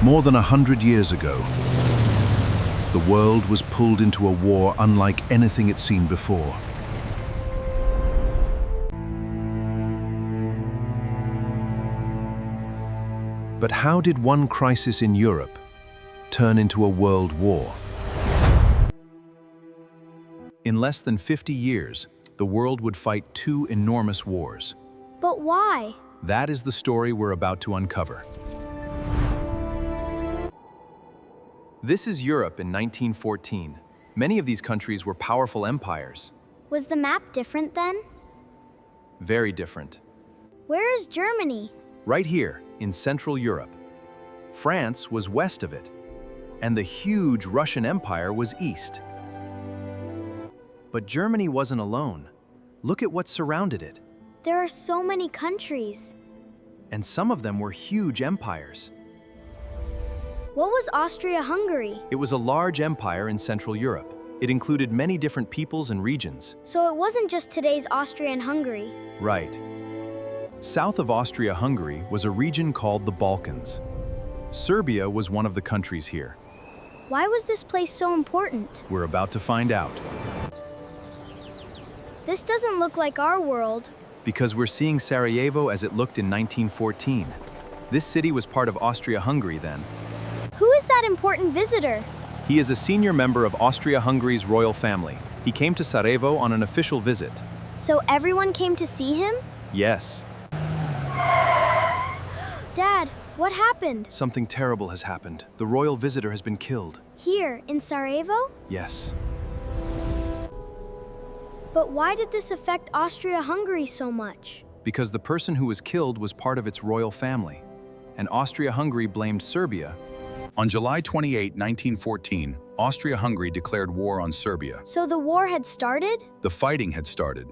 More than 100 years ago, the world was pulled into a war unlike anything it's seen before. But how did one crisis in Europe turn into a world war? In less than 50 years, the world would fight two enormous wars. But why? That is the story we're about to uncover. This is Europe in 1914. Many of these countries were powerful empires. Was the map different then? Very different. Where is Germany? Right here, in Central Europe. France was west of it, and the huge Russian Empire was east. But Germany wasn't alone. Look at what surrounded it. There are so many countries. And some of them were huge empires. What was Austria-Hungary? It was a large empire in Central Europe. It included many different peoples and regions. So it wasn't just today's Austria and Hungary. Right. South of Austria-Hungary was a region called the Balkans. Serbia was one of the countries here. Why was this place so important? We're about to find out. This doesn't look like our world. Because we're seeing Sarajevo as it looked in 1914. This city was part of Austria-Hungary then. Who is that important visitor? He is a senior member of Austria-Hungary's royal family. He came to Sarajevo on an official visit. So everyone came to see him? Yes. Dad, what happened? Something terrible has happened. The royal visitor has been killed. Here, in Sarajevo? Yes. But why did this affect Austria-Hungary so much? Because the person who was killed was part of its royal family. And Austria-Hungary blamed Serbia. On July 28, 1914, Austria-Hungary declared war on Serbia. So the war had started? The fighting had started,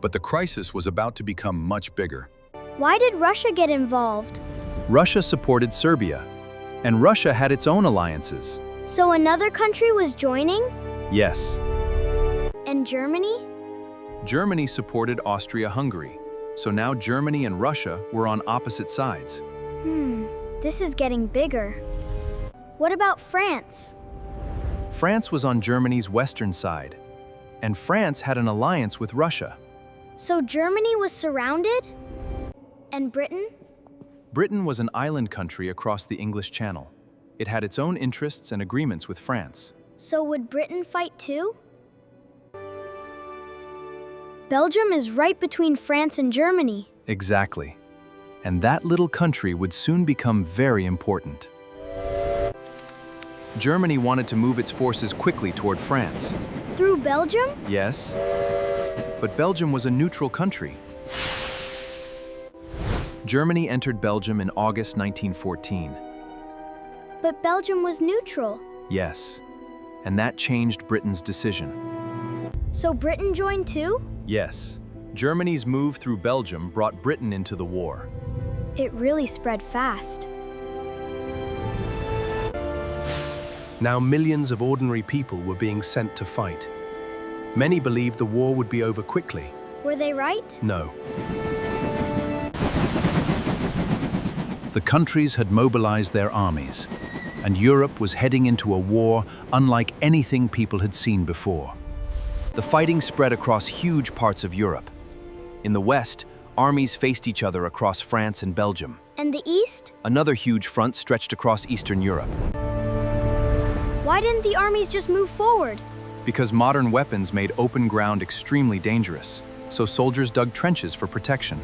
but the crisis was about to become much bigger. Why did Russia get involved? Russia supported Serbia, and Russia had its own alliances. So another country was joining? Yes. And Germany? Germany supported Austria-Hungary, so now Germany and Russia were on opposite sides. This is getting bigger. What about France? France was on Germany's western side, and France had an alliance with Russia. So Germany was surrounded? And Britain? Britain was an island country across the English Channel. It had its own interests and agreements with France. So would Britain fight too? Belgium is right between France and Germany. Exactly. And that little country would soon become very important. Germany wanted to move its forces quickly toward France. Through Belgium? Yes. But Belgium was a neutral country. Germany entered Belgium in August 1914. But Belgium was neutral. Yes. And that changed Britain's decision. So Britain joined too? Yes. Germany's move through Belgium brought Britain into the war. It really spread fast. Now millions of ordinary people were being sent to fight. Many believed the war would be over quickly. Were they right? No. The countries had mobilized their armies, and Europe was heading into a war unlike anything people had seen before. The fighting spread across huge parts of Europe. In the west, armies faced each other across France and Belgium. And the East? Another huge front stretched across Eastern Europe. Why didn't the armies just move forward? Because modern weapons made open ground extremely dangerous, so soldiers dug trenches for protection.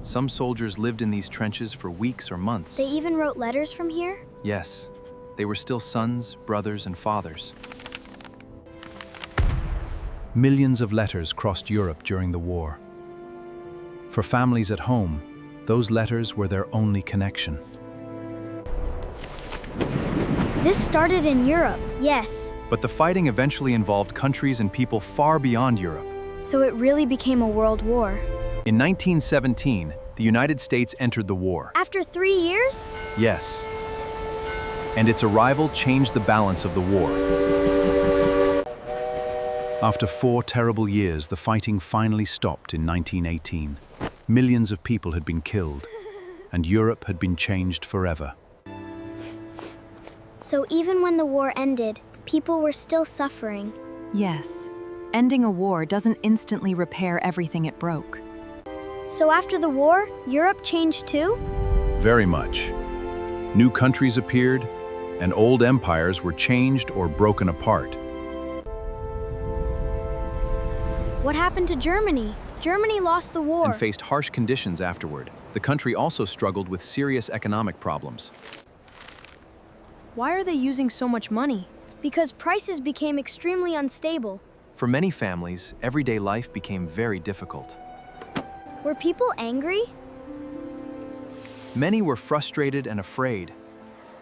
Some soldiers lived in these trenches for weeks or months. They even wrote letters from here? Yes, they were still sons, brothers, and fathers. Millions of letters crossed Europe during the war. For families at home, those letters were their only connection. This started in Europe, yes. But the fighting eventually involved countries and people far beyond Europe. So it really became a world war. In 1917, the United States entered the war. After 3 years? Yes. And its arrival changed the balance of the war. After 4 terrible years, the fighting finally stopped in 1918. Millions of people had been killed, and Europe had been changed forever. So even when the war ended, people were still suffering. Yes. Ending a war doesn't instantly repair everything it broke. So after the war, Europe changed too? Very much. New countries appeared, and old empires were changed or broken apart. What happened to Germany? Germany lost the war. And faced harsh conditions afterward. The country also struggled with serious economic problems. Why are they using so much money? Because prices became extremely unstable. For many families, everyday life became very difficult. Were people angry? Many were frustrated and afraid.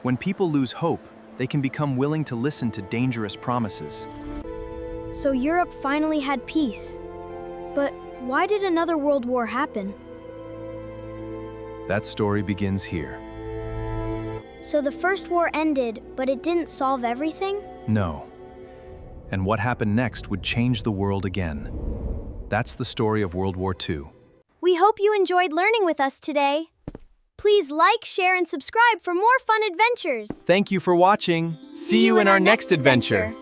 When people lose hope, they can become willing to listen to dangerous promises. So Europe finally had peace. But why did another world war happen? That story begins here. So the first war ended, but it didn't solve everything? No. And what happened next would change the world again. That's the story of World War II. We hope you enjoyed learning with us today. Please like, share, and subscribe for more fun adventures. Thank you for watching. See you in our next adventure.